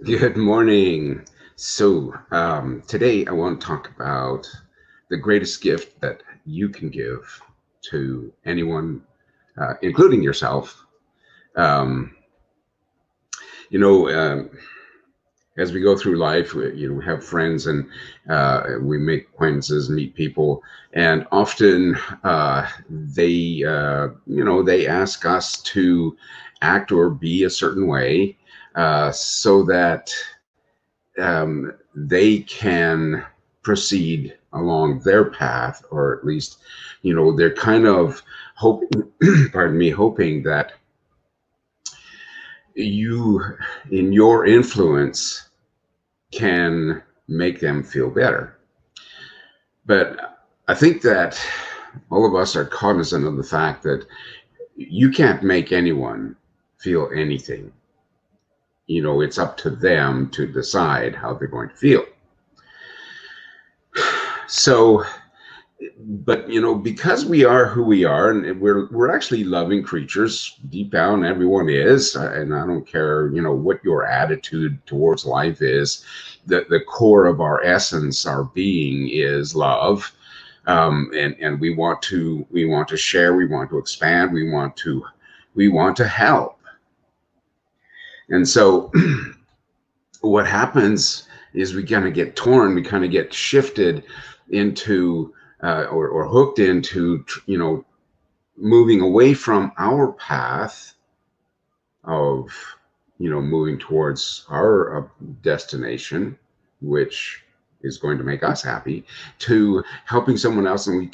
Good morning. Today I want to talk about the greatest gift that you can give to anyone, including yourself. Um, you know, um, as we go through life, we have friends and we make acquaintances, meet people, and often they ask us to act or be a certain way so that they can proceed along their path, or at least, they're kind of hoping, pardon me, hoping that you, in your influence, can make them feel better. But I think that all of us are cognizant of the fact that you can't make anyone feel anything. It's up to them to decide how they're going to feel. So, but because we are who we are, and we're actually loving creatures deep down. Everyone is, and I don't care what your attitude towards life is. The core of our essence, our being, is love. And we want to share, we want to expand, we want to help. And so what happens is we kind of get torn, we kind of get shifted into or hooked into moving away from our path of moving towards our destination, which is going to make us happy, to helping someone else, and we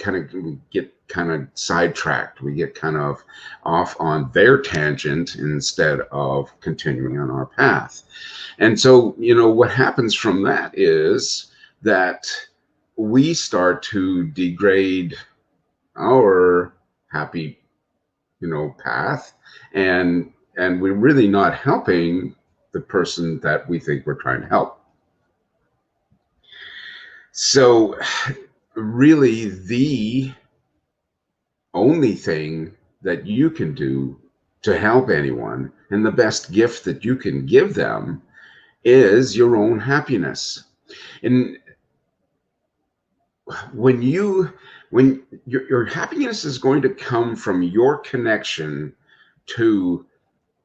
get kind of sidetracked, we get kind of off on their tangent instead of continuing on our path. And so what happens from that is that we start to degrade our happy path, and we're really not helping the person that we think we're trying to help. So really, the only thing that you can do to help anyone, and the best gift that you can give them, is your own happiness. And when you when your happiness is going to come from your connection to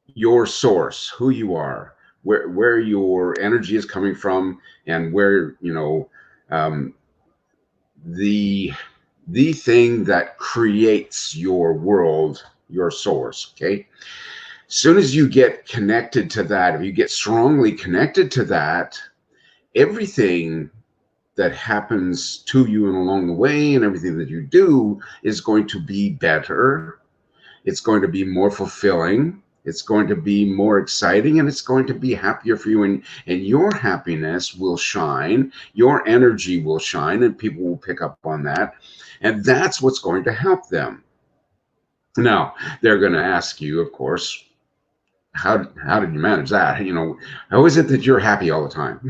your source, who you are, where your energy is coming from, and where um, the the thing that creates your world, your source. Okay, as soon as you get connected to that, if you get strongly connected to that, everything that happens to you and along the way, and everything that you do, is going to be better. It's going to be more fulfilling. It's going to be more exciting, and it's going to be happier for you. And your happiness will shine, your energy will shine, and people will pick up on that. And that's what's going to help them. Now, they're going to ask you, of course, how did you manage that? How is it that you're happy all the time?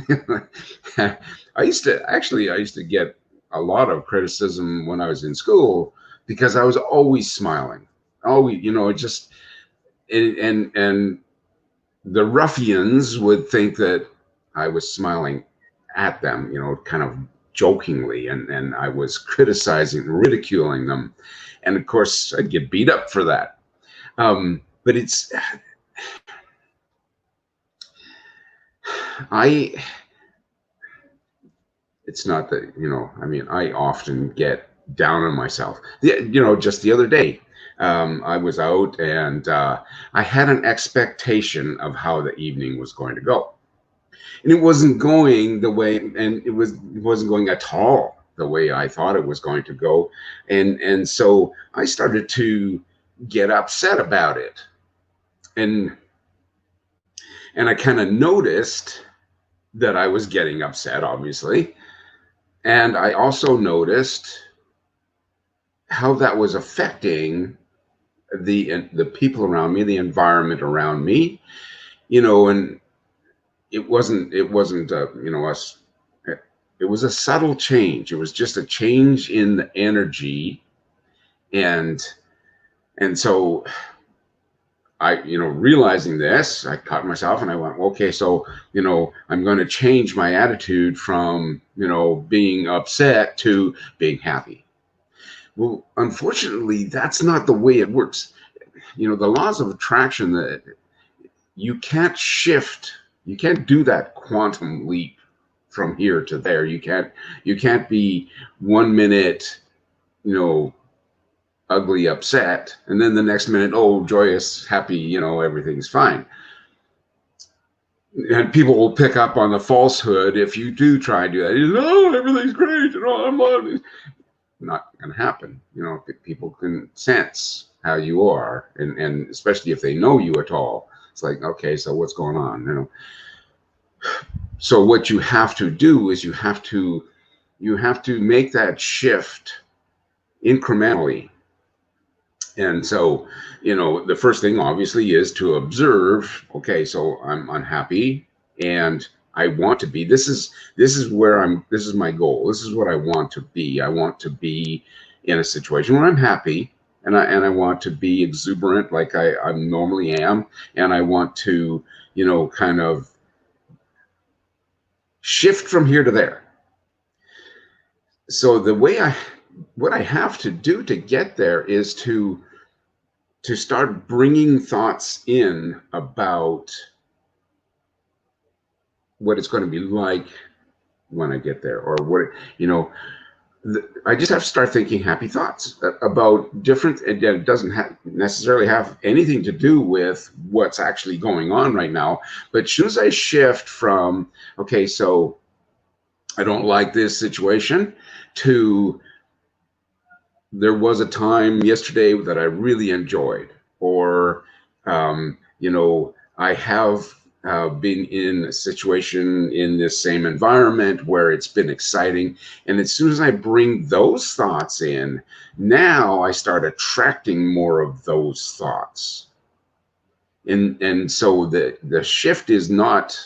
I used to get a lot of criticism when I was in school because I was always smiling. Always, it just and the ruffians would think that I was smiling at them, kind of jokingly, and I was criticizing, ridiculing them, and of course I'd get beat up for that. But I it's not that, I mean, I often get down on myself. Just the other day, I was out, and I had an expectation of how the evening was going to go, and it wasn't going the way, and it wasn't going at all the way I thought it was going to go. And so I started to get upset about it, and I kind of noticed that I was getting upset, obviously. And I also noticed how that was affecting the people around me, the environment around me, and it wasn't us. It was a subtle change. It was just a change in the energy, and so realizing this, I caught myself and I went, okay, so, I'm going to change my attitude from, being upset to being happy. Well, unfortunately, that's not the way it works. The laws of attraction, that you can't shift, you can't do that quantum leap from here to there. You can't be 1 minute, you know, ugly, upset, and then the next minute, oh, joyous, happy, everything's fine. And people will pick up on the falsehood if you do try to do that. Oh, everything's great, not going to happen. People can sense how you are, and especially if they know you at all. It's like, okay, so what's going on? So what you have to do is you have to make that shift incrementally. And so, the first thing obviously is to observe, okay, so I'm unhappy and I want to be, this is my goal. This is what I want to be. I want to be in a situation where I'm happy, and I want to be exuberant like I normally am. And I want to, kind of shift from here to there. So what I have to do to get there is to start bringing thoughts in about what it's going to be like when I get there, or what, I just have to start thinking happy thoughts about different, and it doesn't necessarily have anything to do with what's actually going on right now. But as soon as I shift from, okay, so I don't like this situation, to there was a time yesterday that I really enjoyed, or, I have been in a situation in this same environment where it's been exciting. And as soon as I bring those thoughts in, now I start attracting more of those thoughts. And so the shift is not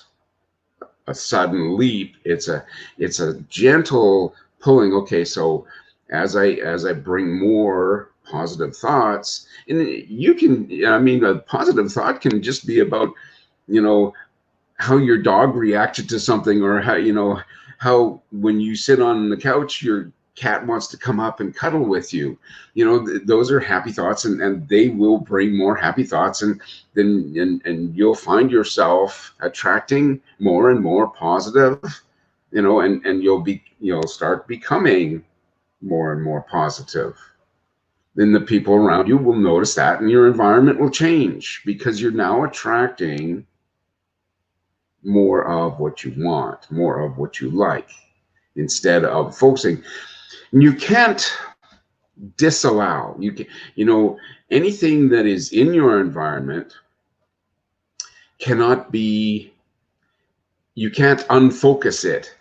a sudden leap. It's a gentle pulling. Okay, so as I bring more positive thoughts, and a positive thought can just be about, how your dog reacted to something, or how when you sit on the couch, your cat wants to come up and cuddle with you. Those are happy thoughts, and they will bring more happy thoughts, and then you'll find yourself attracting more and more positive, and you'll start becoming more and more positive. Then the people around you will notice that, and your environment will change, because you're now attracting more of what you want, more of what you like, instead of focusing. And you can't disallow, anything that is in your environment cannot be, you can't unfocus it.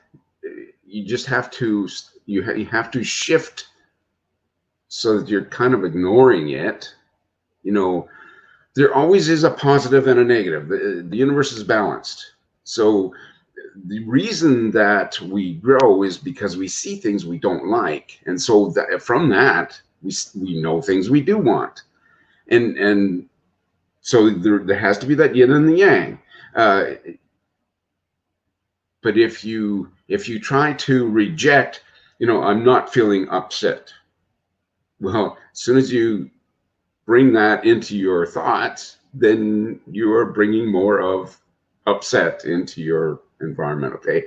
You just have to, you have to shift so that you're kind of ignoring it. There always is a positive and a negative. The universe is balanced. So the reason that we grow is because we see things we don't like. And so from that, we know things we do want. And so there has to be that yin and the yang. But if you try to reject, I'm not feeling upset. Well, as soon as you bring that into your thoughts, then you are bringing more of upset into your environment. Okay,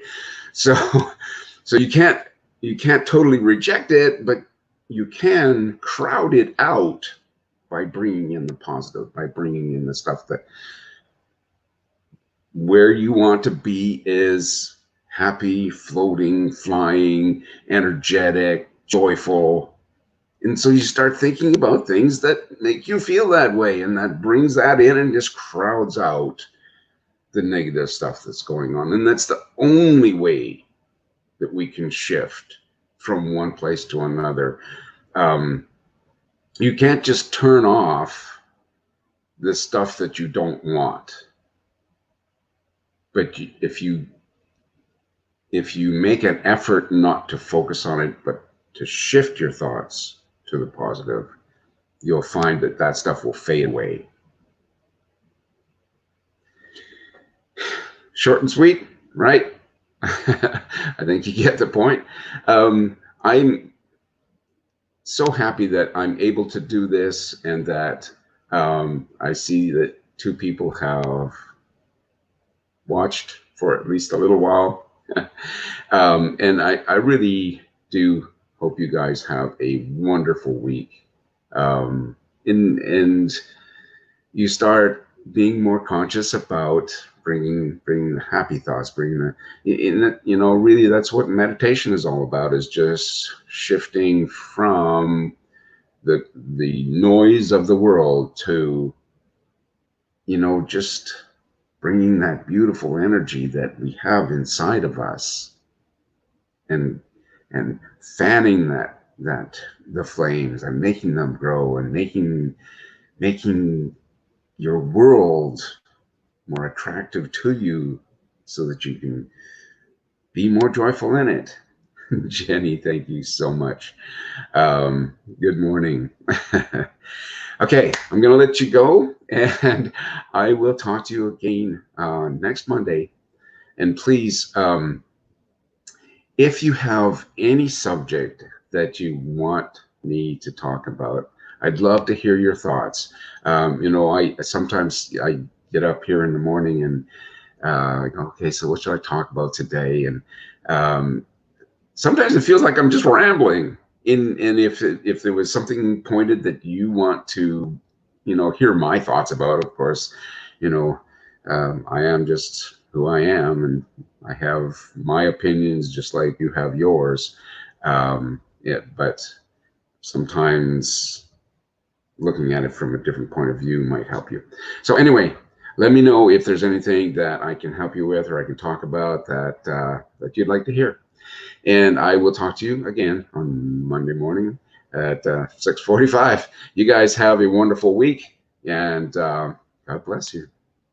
so you can't totally reject it, but you can crowd it out by bringing in the positive, by bringing in the stuff that where you want to be is happy, floating, flying, energetic, joyful. And so you start thinking about things that make you feel that way, and that brings that in and just crowds out the negative stuff that's going on. And that's the only way that we can shift from one place to another. You can't just turn off the stuff that you don't want. But if you make an effort not to focus on it, but to shift your thoughts to the positive, you'll find that stuff will fade away. Short and sweet, right? I think you get the point. I'm so happy that I'm able to do this, and that I see that 2 people have watched for at least a little while. And I really do hope you guys have a wonderful week. Um, and you start being more conscious about bringing the happy thoughts, bringing really that's what meditation is all about, is just shifting from the noise of the world to, just bringing that beautiful energy that we have inside of us, and fanning that the flames, and making them grow, and making your world more attractive to you, so that you can be more joyful in it. Jenny, thank you so much. Good morning. Okay, I'm going to let you go, and I will talk to you again next Monday. And please, if you have any subject that you want me to talk about, I'd love to hear your thoughts. I sometimes I get up here in the morning and okay, so what should I talk about today? And sometimes it feels like I'm just rambling. And if there was something pointed that you want to, hear my thoughts about, of course, I am just who I am, and I have my opinions just like you have yours. But sometimes looking at it from a different point of view might help you. So anyway, let me know if there's anything that I can help you with, or I can talk about that you'd like to hear. And I will talk to you again on Monday morning at 6:45. You guys have a wonderful week, and God bless you.